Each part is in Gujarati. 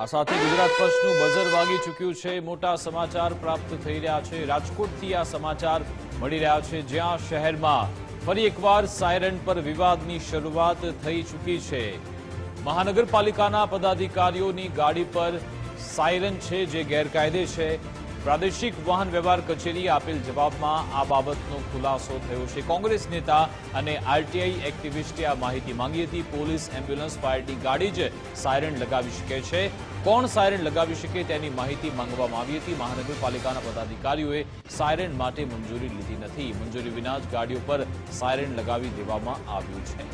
આ સાથે ગુજરાત ફર્સ્ટનું બઝર વાગી ચૂક્યું છે। મોટા સમાચાર પ્રાપ્ત થઈ રહ્યા છે। રાજકોટથી આ સમાચાર મળી રહ્યા છે, જ્યાં શહેરમાં ફરી એકવાર સાયરન પર વિવાદની શરૂઆત થઈ ચૂકી છે। મહાનગરપાલિકાના પદાધિકારીઓની ગાડી પર સાયરન છે, જે ગેરકાયદે છે। પ્રાદેશિક વાહન વ્યવહાર કચેરીએ આપેલ જવાબમાં આ બાબતનો ખુલાસો થયો છે। કોંગ્રેસ નેતા અને આરટીઆઈ એક્ટિવિસ્ટે આ માહિતી માંગી હતી। પોલીસ, એમ્બ્યુલન્સ, ફાયરની ગાડી જ સાયરન લગાવી શકે છે। કોણ સાયરન લગાવી શકે તેની માહિતી માંગવામાં આવી હતી। મહાનગરપાલિકાના પદાધિકારીઓએ સાયરન માટે મંજૂરી લીધી નથી। મંજૂરી વિના જ ગાડીઓ પર સાયરન લગાવી દેવામાં આવ્યું છે।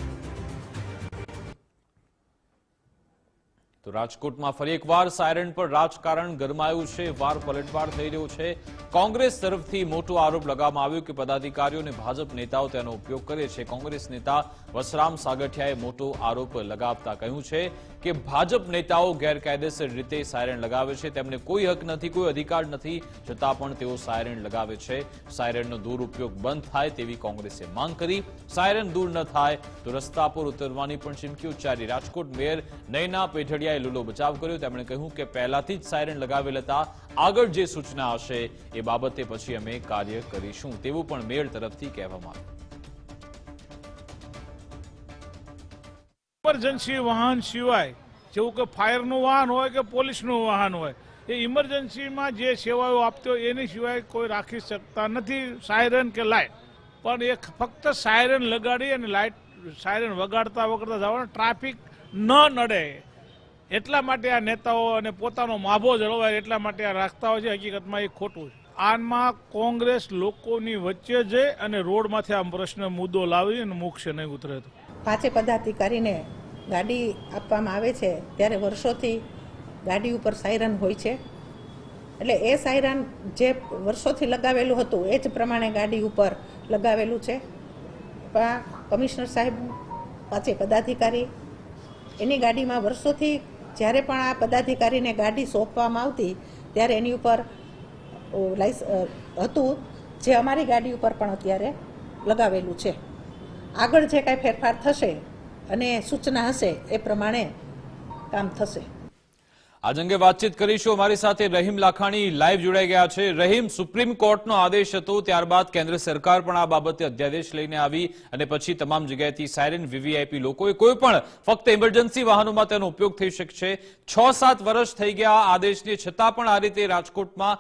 તો રાજકોટમાં ફરી એકવાર સાયરન પર રાજકારણ ગરમાયું છે। વાર પલટવાર થઈ રહ્યો છે। કોંગ્રેસ તરફથી મોટો આરોપ લગાવવામાં આવ્યો કે પદાધિકારીઓ અને ભાજપ નેતાઓ તેનો ઉપયોગ કરે છે। કોંગ્રેસ નેતા વસરામ સાગઠિયાએ મોટો આરોપ લગાવતા કહ્યું છે કે ભાજપ નેતાઓ ગેરકાયદેસર રીતે સાયરન લગાવે છે। તેમને કોઈ હક નથી, કોઈ અધિકાર નથી, છતાં પણ તેઓ સાયરન લગાવે છે। સાયરનનો દુરુપયોગ બંધ થાય તેવી કોંગ્રેસે માંગ કરી। સાયરન દૂર ન થાય તો રસ્તા પર ઉતરવાની પણ ચીમકી ઉચ્ચારી। રાજકોટ મેયર નયના પેઢડિયાએ લૂલો બચાવ કર્યો। તેમણે કહ્યું કે પહેલાથી જ સાયરન લગાવેલ હતા। આગળ જે સૂચના હશે એ બાબતે પછી અમે કાર્ય કરીશું, તેવું પણ મેયર તરફથી કહેવામાં આવ્યું। ઇમરજન્સી વાહન સિવાય જેવું કે ફાયરનું વાહન હોય કે પોલીસનું વાહન હોય, એ ઇમરજન્સીમાં જે સેવાઓ આપતી હોય એની સિવાય કોઈ રાખી શકતા નથી સાયરન કે લાઇટ। પણ એ ફક્ત સાયરન લગાડી અને લાઇટ સાયરન વગાડતા જવાનું, ટ્રાફિક ન નડે એટલા માટે આ નેતાઓ અને પોતાનો માભો જળવાય એટલા માટે આ રાખતા હોય છે। હકીકતમાં એ ખોટું છે। આમાં કોંગ્રેસ લોકોની વચ્ચે જઈ અને રોડમાંથી આ પ્રશ્ન મુદ્દો લાવી અને મૂકશે નહીં ઉતરે તો। પાંચે પદાધિકારીને ગાડી આપવામાં આવે છે ત્યારે વર્ષોથી ગાડી ઉપર સાયરન હોય છે, એટલે એ સાયરન જે વર્ષોથી લગાવેલું હતું એ જ પ્રમાણે ગાડી ઉપર લગાવેલું છે। કમિશનર સાહેબ, પાંચે પદાધિકારી એની ગાડીમાં વર્ષોથી જ્યારે પણ આ પદાધિકારીને ગાડી સોંપવામાં આવતી ત્યારે એની ઉપર હતું, જે અમારી ગાડી ઉપર પણ અત્યારે લગાવેલું છે। આગળ જે કાંઈ ફેરફાર થશે અને સૂચના હશે એ પ્રમાણે કામ થશે। આજ અંગે વાતચીત કરીશું। અમારી સાથે રહીમ લાખાણી લાઈવ જોડાઈ ગયા છે। રહીમ, સુપ્રીમ કોર્ટનો આદેશ હતો, ત્યારબાદ કેન્દ્ર સરકાર પણ આ બાબતે અધ્યાદેશ લઈને આવી અને પછી તમામ જગ્યાએથી સાયરન વીવીઆઈપી લોકોએ કોઈ પણ ફક્ત ઇમરજન્સી વાહનોમાં તેનો ઉપયોગ થઈ શકશે। 6-7 વર્ષ થઈ ગયા આદેશને, છતાં પણ આ રીતે રાજકોટમાં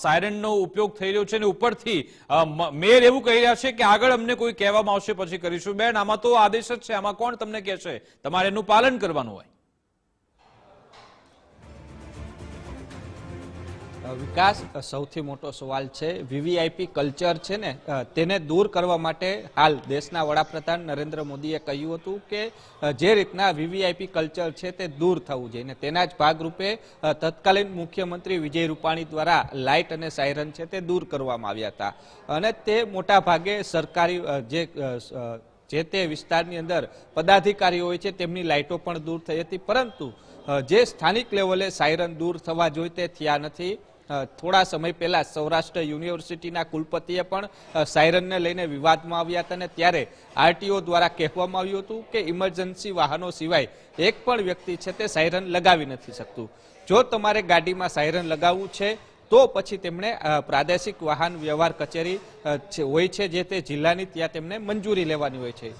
સાયરનનો ઉપયોગ થઈ રહ્યો છે અને ઉપરથી મેયર એવું કહી રહ્યા છે કે આગળ અમને કોઈ કહેવામાં આવશે પછી કરીશું। બેન, આમાં તો આદેશ જ છે, આમાં કોણ તમને કહેશે? તમારે એનું પાલન કરવાનું હોય। વિકાસ, સૌથી મોટો સવાલ છે વીવીઆઈપી કલ્ચર છે ને, તેને દૂર કરવા માટે હાલ દેશના વડાપ્રધાન નરેન્દ્ર મોદીએ કહ્યું હતું કે જે રીતના વીવીઆઈપી કલ્ચર છે તે દૂર થવું જોઈએ, ને તેના જ ભાગરૂપે તત્કાલીન મુખ્યમંત્રી વિજય રૂપાણી દ્વારા લાઇટ અને સાયરન છે તે દૂર કરવામાં આવ્યા હતા। અને તે મોટા ભાગે સરકારી જે તે વિસ્તારની અંદર પદાધિકારીઓ હોય છે તેમની લાઇટો પણ દૂર થઈ હતી, પરંતુ જે સ્થાનિક લેવલે સાયરન દૂર થવા જોઈએ તે થયા નથી। થોડા સમય પહેલા સૌરાષ્ટ્ર યુનિવર્સિટીના કુલપતિએ પણ સાયરનને લઈને વિવાદમાં આવ્યા હતા, અને ત્યારે આરટીઓ દ્વારા કહેવામાં આવ્યું હતું કે ઇમરજન્સી વાહનો સિવાય એક પણ વ્યક્તિ છે તે સાયરન લગાવી નથી શકતું। જો તમારે ગાડીમાં સાયરન લગાવવું છે તો પછી તેમણે પ્રાદેશિક વાહન વ્યવહાર કચેરી હોય છે જે તે જિલ્લાની, ત્યાં તેમને મંજૂરી લેવાની હોય છે।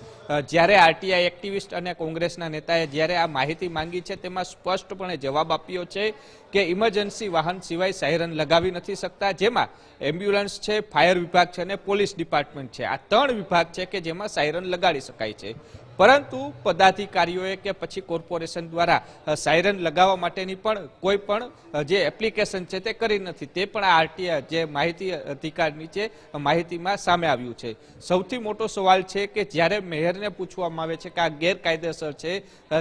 જ્યારે આરટીઆઈ એક્ટિવિસ્ટ અને કોંગ્રેસના નેતાએ જ્યારે આ માહિતી માંગી છે તેમાં સ્પષ્ટપણે જવાબ આપ્યો છે કે ઇમરજન્સી વાહન સિવાય સાયરન લગાવી નથી શકતા, જેમાં એમ્બ્યુલન્સ છે, ફાયર વિભાગ છે અને પોલીસ ડિપાર્ટમેન્ટ છે, આ 3 વિભાગ છે કે જેમાં સાયરન લગાડી શકાય છે। પરંતુ પદાધિકારીઓએ કે પછી કોર્પોરેશન દ્વારા સાયરન લગાવવા માટેની પણ કોઈ પણ જે એપ્લિકેશન છે તે કરી નથી। તે પણ આ આરટીઆઈ જે માહિતી અધિકારની છે માહિતીમાં સામે આવ્યું છે। સૌથી મોટો સવાલ છે કે જ્યારે મેયરને પૂછવામાં આવે છે કે આ ગેરકાયદેસર છે,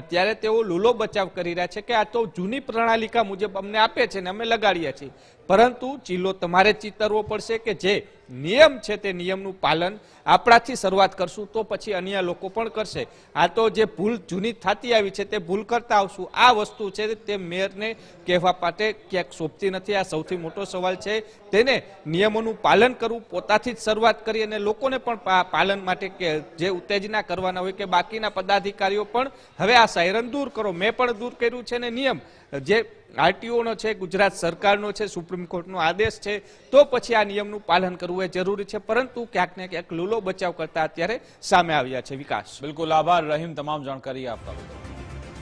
ત્યારે તેઓ લૂલો બચાવ કરી રહ્યા છે કે આ તો જૂની પ્રણાલિકા મુજબ અમને આપે છે ને અમે લગાડીએ છીએ, પરંતુ ચીલો તમારે ચિતરવો પડશે કે જે નિયમ છે તે નિયમનું પાલન આપણાથી શરૂઆત કરશું તો પછી અન્ય લોકો પણ કરશે. આ તો જે ભૂલ જૂની થતી આવી છે તે ભૂલ કરતા આવશું. આ વસ્તુ છે તે મેયરને કહેવા માટે ક્યાંક શોભતી નથી. આ સૌથી મોટો સવાલ છે. તેને નિયમોનું પાલન કરવું, પોતાથી જ શરૂઆત કરી અને લોકોને પણ પાલન માટે કે જે ઉત્તેજના કરવાના હોય કે બાકીના પદાધિકારીઓ પણ હવે આ સાયરન દૂર કરો. મેં પણ દૂર કર્યું છે ને નિયમ જે આરટીઓનો છે, ગુજરાત સરકારનો છે, સુપ્રીમ કોર્ટનો આદેશ છે, તો પછી આ નિયમનું પાલન કરવું એ જરૂરી છે. પરંતુ ક્યાંક ને ક્યાંક લૂલો બચાવ કરતા અત્યારે સામે આવ્યા છે. વિકાસ, બિલકુલ આભાર રહીમ તમામ જાણકારી આપવા બદલ.